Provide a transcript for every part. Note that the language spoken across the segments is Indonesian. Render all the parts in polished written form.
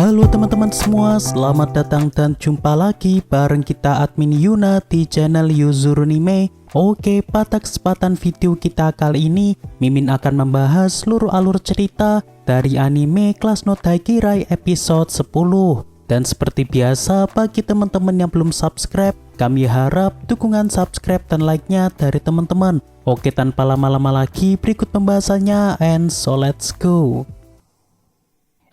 Halo teman-teman semua, selamat datang dan jumpa lagi bareng kita admin Yuna di channel Yuzurunime. Oke, pada kesempatan video kita kali ini, Mimin akan membahas seluruh alur cerita dari anime Class Note Haikyuu episode 10. Dan seperti biasa, bagi teman-teman yang belum subscribe, kami harap dukungan subscribe dan like-nya dari teman-teman. Oke, tanpa lama-lama lagi, berikut pembahasannya, and so let's go.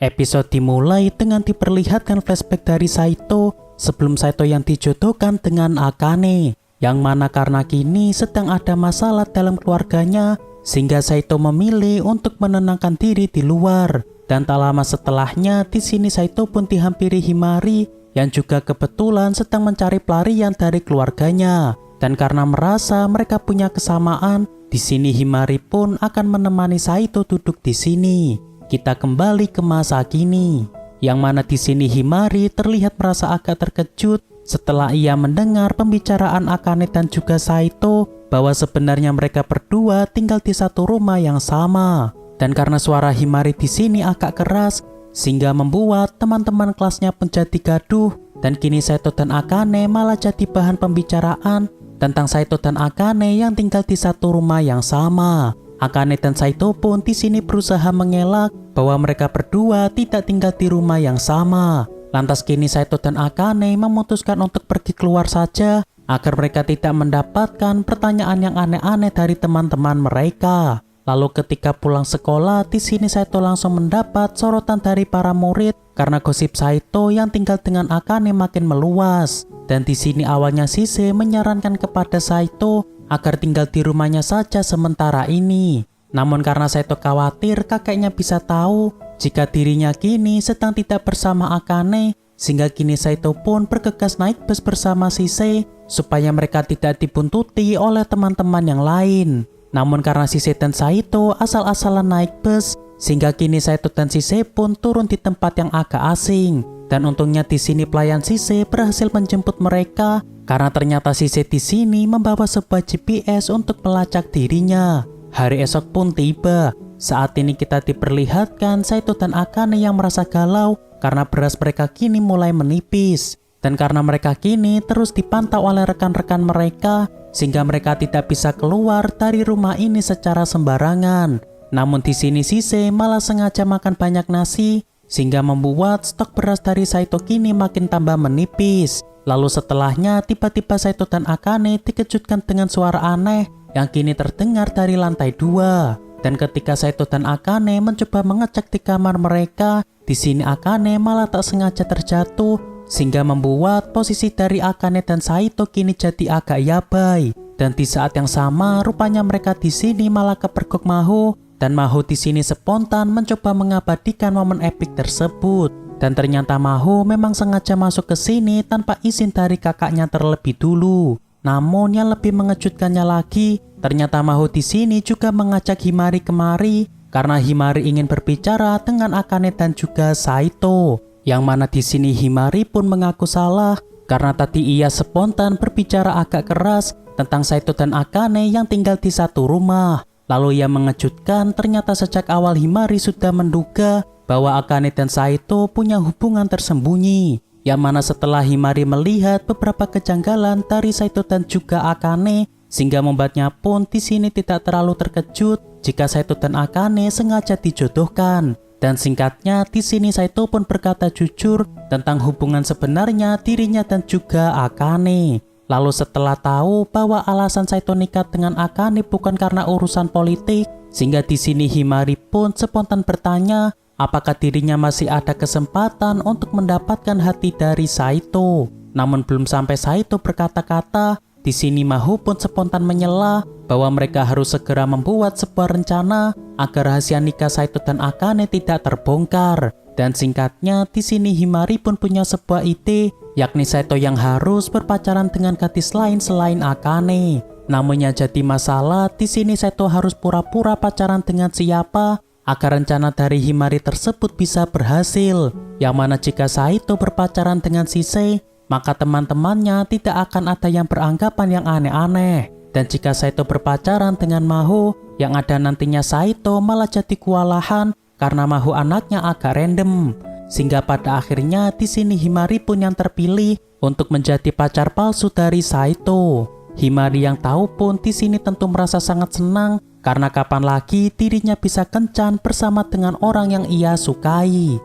Episode dimulai dengan diperlihatkan flashback dari Saito sebelum Saito yang dijodohkan dengan Akane, yang mana karena kini sedang ada masalah dalam keluarganya sehingga Saito memilih untuk menenangkan diri di luar. Dan tak lama setelahnya, di sini Saito pun dihampiri Himari yang juga kebetulan sedang mencari pelarian dari keluarganya. Dan karena merasa mereka punya kesamaan, di sini Himari pun akan menemani Saito duduk di sini. Kita kembali ke masa kini, yang mana di sini Himari terlihat merasa agak terkejut setelah ia mendengar pembicaraan Akane dan juga Saito bahwa sebenarnya mereka berdua tinggal di satu rumah yang sama. Dan karena suara Himari di sini agak keras, sehingga membuat teman-teman kelasnya menjadi gaduh. Dan kini Saito dan Akane malah jadi bahan pembicaraan tentang Saito dan Akane yang tinggal di satu rumah yang sama. Akane dan Saito pun di sini berusaha mengelak bahwa mereka berdua tidak tinggal di rumah yang sama. Lantas kini Saito dan Akane memutuskan untuk pergi keluar saja agar mereka tidak mendapatkan pertanyaan yang aneh-aneh dari teman-teman mereka. Lalu ketika pulang sekolah, di sini Saito langsung mendapat sorotan dari para murid karena gosip Saito yang tinggal dengan Akane makin meluas. Dan di sini awalnya Shise menyarankan kepada Saito agar tinggal di rumahnya saja sementara ini. Namun karena Saito khawatir kakeknya bisa tahu jika dirinya kini sedang tidak bersama Akane, sehingga kini Saito pun bergegas naik bus bersama Shise supaya mereka tidak dibuntuti oleh teman-teman yang lain. Namun karena Shise dan Saito asal-asalan naik bus, sehingga kini Saito dan Shise pun turun di tempat yang agak asing. Dan untungnya di sini pelayan Shise berhasil menjemput mereka karena ternyata Shise di sini membawa sebuah GPS untuk melacak dirinya. Hari esok pun tiba. Saat ini kita diperlihatkan Saito dan Akane yang merasa galau karena beras mereka kini mulai menipis. Dan karena mereka kini terus dipantau oleh rekan-rekan mereka, sehingga mereka tidak bisa keluar dari rumah ini secara sembarangan. Namun di sini Shise malah sengaja makan banyak nasi, sehingga membuat stok beras dari Saito kini makin tambah menipis. Lalu setelahnya tiba-tiba Saito dan Akane dikejutkan dengan suara aneh yang kini terdengar dari lantai 2. Dan ketika Saito dan Akane mencoba mengecek di kamar mereka, di sini Akane malah tak sengaja terjatuh sehingga membuat posisi dari Akane dan Saito kini jadi agak yabai. Dan di saat yang sama rupanya mereka di sini malah kepergok Maho. Dan Maho di sini spontan mencoba mengabadikan momen epik tersebut. Dan ternyata Maho memang sengaja masuk ke sini tanpa izin dari kakaknya terlebih dulu. Namun yang lebih mengejutkannya lagi, ternyata Maho di sini juga mengajak Himari kemari karena Himari ingin berbicara dengan Akane dan juga Saito. Yang mana di sini Himari pun mengaku salah karena tadi ia spontan berbicara agak keras tentang Saito dan Akane yang tinggal di satu rumah. Lalu yang mengejutkan ternyata sejak awal Himari sudah menduga bahwa Akane dan Saito punya hubungan tersembunyi. Yang mana setelah Himari melihat beberapa kejanggalan dari Saito dan juga Akane, sehingga membuatnya pun di sini tidak terlalu terkejut jika Saito dan Akane sengaja dijodohkan. Dan singkatnya di sini Saito pun berkata jujur tentang hubungan sebenarnya dirinya dan juga Akane. Lalu setelah tahu bahwa alasan Saito nikah dengan Akane bukan karena urusan politik, sehingga di sini Himari pun spontan bertanya apakah dirinya masih ada kesempatan untuk mendapatkan hati dari Saito. Namun belum sampai Saito berkata-kata, di sini Maho pun spontan menyela bahwa mereka harus segera membuat sebuah rencana agar rahasia nikah Saito dan Akane tidak terbongkar. Dan singkatnya di sini Himari pun punya sebuah ide, yakni Saito yang harus berpacaran dengan gadis lain selain Akane. Namun yang jadi masalah di sini Saito harus pura-pura pacaran dengan siapa agar rencana dari Himari tersebut bisa berhasil. Yang mana jika Saito berpacaran dengan Shise, maka teman-temannya tidak akan ada yang beranggapan yang aneh-aneh. Dan jika Saito berpacaran dengan Maho, yang ada nantinya Saito malah jadi kewalahan karena Maho anaknya agak random. sehingga pada akhirnya di sini Himari pun yang terpilih untuk menjadi pacar palsu dari Saito. Himari yang tahu pun di sini tentu merasa sangat senang karena kapan lagi dirinya bisa kencan bersama dengan orang yang ia sukai.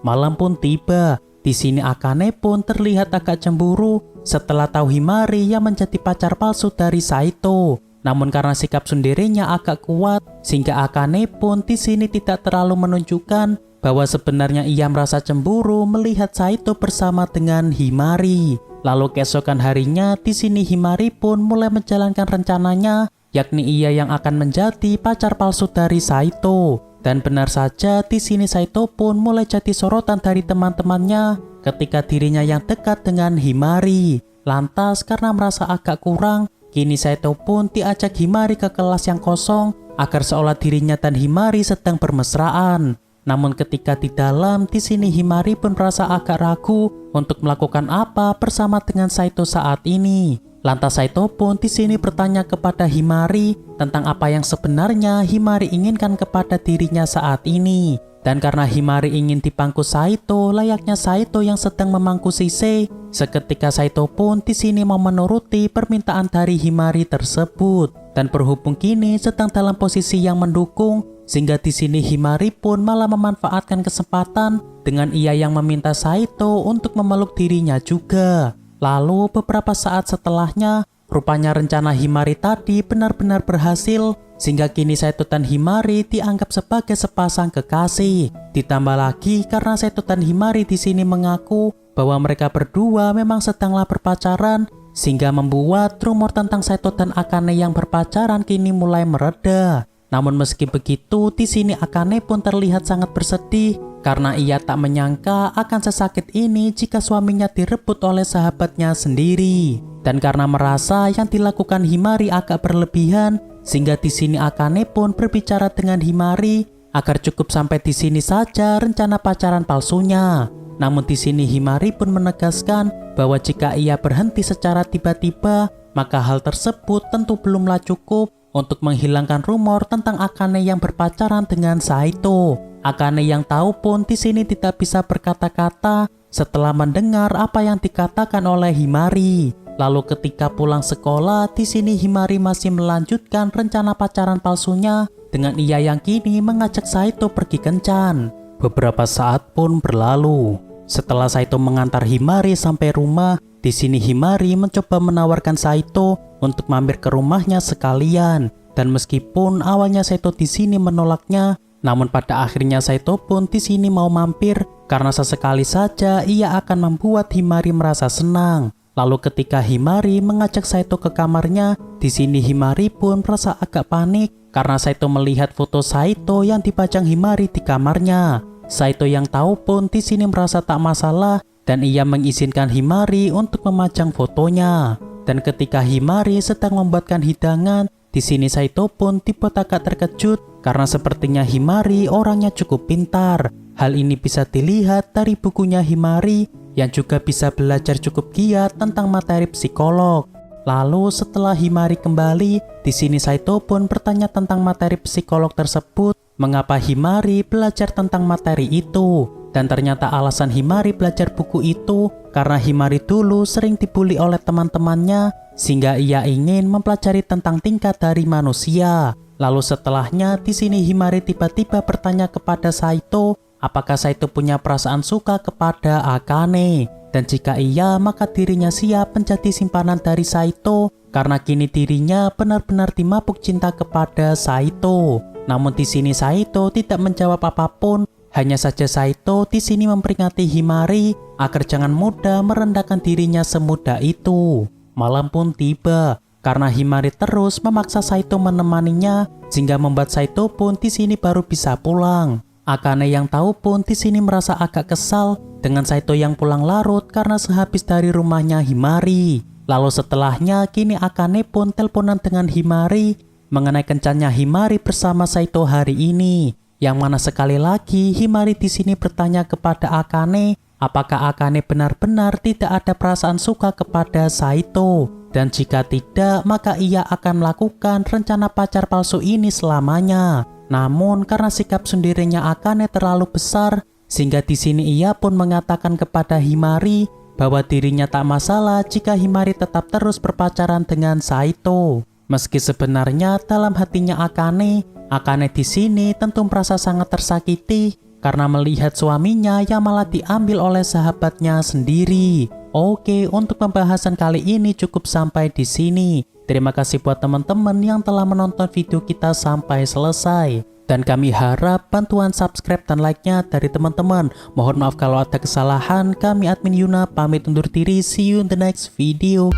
Malam pun tiba. Di sini Akane pun terlihat agak cemburu setelah tahu Himari yang menjadi pacar palsu dari Saito. Namun karena sikap tsundere-nya agak kuat, sehingga Akane pun di sini tidak terlalu menunjukkan bahwa sebenarnya ia merasa cemburu melihat Saito bersama dengan Himari. Lalu keesokan harinya di sini Himari pun mulai menjalankan rencananya, yakni ia yang akan menjadi pacar palsu dari Saito. Dan benar saja di sini Saito pun mulai jadi sorotan dari teman-temannya ketika dirinya yang dekat dengan Himari. Lantas karena merasa agak kurang, kini Saito pun diajak Himari ke kelas yang kosong agar seolah dirinya dan Himari sedang bermesraan. Namun ketika di dalam, di sini Himari pun merasa agak ragu untuk melakukan apa bersama dengan Saito saat ini. Lantas Saito pun di sini bertanya kepada Himari tentang apa yang sebenarnya Himari inginkan kepada dirinya saat ini. Dan karena Himari ingin dipangku Saito layaknya Saito yang sedang memangku Shisei, seketika Saito pun di sini mau menuruti permintaan dari Himari tersebut. Dan berhubung kini sedang dalam posisi yang mendukung, sehingga di sini Himari pun malah memanfaatkan kesempatan dengan ia yang meminta Saito untuk memeluk dirinya juga. Lalu beberapa saat setelahnya, rupanya rencana Himari tadi benar-benar berhasil, sehingga kini Saito dan Himari dianggap sebagai sepasang kekasih. Ditambah lagi karena Saito dan Himari di sini mengaku bahwa mereka berdua memang sedanglah berpacaran, sehingga membuat rumor tentang Saito dan Akane yang berpacaran kini mulai mereda. Namun meski begitu, di sini Akane pun terlihat sangat bersedih karena ia tak menyangka akan sesakit ini jika suaminya direbut oleh sahabatnya sendiri. Dan karena merasa yang dilakukan Himari agak berlebihan, sehingga di sini Akane pun berbicara dengan Himari agar cukup sampai di sini saja rencana pacaran palsunya. Namun di sini Himari pun menegaskan bahwa jika ia berhenti secara tiba-tiba, maka hal tersebut tentu belumlah cukup untuk menghilangkan rumor tentang Akane yang berpacaran dengan Saito. Akane yang tahu pun di sini tidak bisa berkata-kata setelah mendengar apa yang dikatakan oleh Himari. Lalu ketika pulang sekolah, di sini Himari masih melanjutkan rencana pacaran palsunya dengan ia yang kini mengajak Saito pergi kencan. Beberapa saat pun berlalu. Setelah Saito mengantar Himari sampai rumah, di sini Himari mencoba menawarkan Saito untuk mampir ke rumahnya sekalian. Dan meskipun awalnya Saito di sini menolaknya, namun pada akhirnya Saito pun di sini mau mampir karena sesekali saja ia akan membuat Himari merasa senang. Lalu ketika Himari mengajak Saito ke kamarnya, di sini Himari pun merasa agak panik karena Saito melihat foto Saito yang dipajang Himari di kamarnya. Saito yang tahu pun di sini merasa tak masalah dan ia mengizinkan Himari untuk memajang fotonya. Dan ketika Himari sedang membuatkan hidangan, di sini Saito pun dibuat agak terkejut karena sepertinya Himari orangnya cukup pintar. Hal ini bisa dilihat dari bukunya Himari yang juga bisa belajar cukup giat tentang materi psikolog. Lalu setelah Himari kembali, di sini Saito pun bertanya tentang materi psikolog tersebut, mengapa Himari belajar tentang materi itu. Dan ternyata alasan Himari belajar buku itu karena Himari dulu sering dibully oleh teman-temannya, sehingga ia ingin mempelajari tentang tingkat dari manusia. Lalu setelahnya di sini Himari tiba-tiba bertanya kepada Saito, apakah Saito punya perasaan suka kepada Akane? Dan jika iya, maka dirinya siap menjadi simpanan dari Saito karena kini dirinya benar-benar dimabuk cinta kepada Saito. Namun di sini Saito tidak menjawab apapun, hanya saja Saito di sini memperingati Himari agar jangan mudah merendahkan dirinya semudah itu. Malam pun tiba. Karena Himari terus memaksa Saito menemaninya, sehingga membuat Saito pun di sini baru bisa pulang. Akane yang tahu pun di sini merasa agak kesal dengan Saito yang pulang larut karena sehabis dari rumahnya Himari. Lalu setelahnya kini Akane pun teleponan dengan Himari mengenai kencannya Himari bersama Saito hari ini. Yang mana sekali lagi Himari di sini bertanya kepada Akane, apakah Akane benar-benar tidak ada perasaan suka kepada Saito? Dan jika tidak, maka ia akan melakukan rencana pacar palsu ini selamanya. Namun karena sikap sendirinya Akane terlalu besar, Sehingga di sini ia pun mengatakan kepada Himari bahwa dirinya tak masalah jika Himari tetap terus berpacaran dengan Saito. Meski sebenarnya dalam hatinya Akane di sini tentu merasa sangat tersakiti karena melihat suaminya yang malah diambil oleh sahabatnya sendiri. Oke, untuk pembahasan kali ini cukup sampai di sini. Terima kasih buat teman-teman yang telah menonton video kita sampai selesai. Dan kami harap bantuan subscribe dan like-nya dari teman-teman. Mohon maaf kalau ada kesalahan. Kami admin Yuna pamit undur diri. See you in the next video.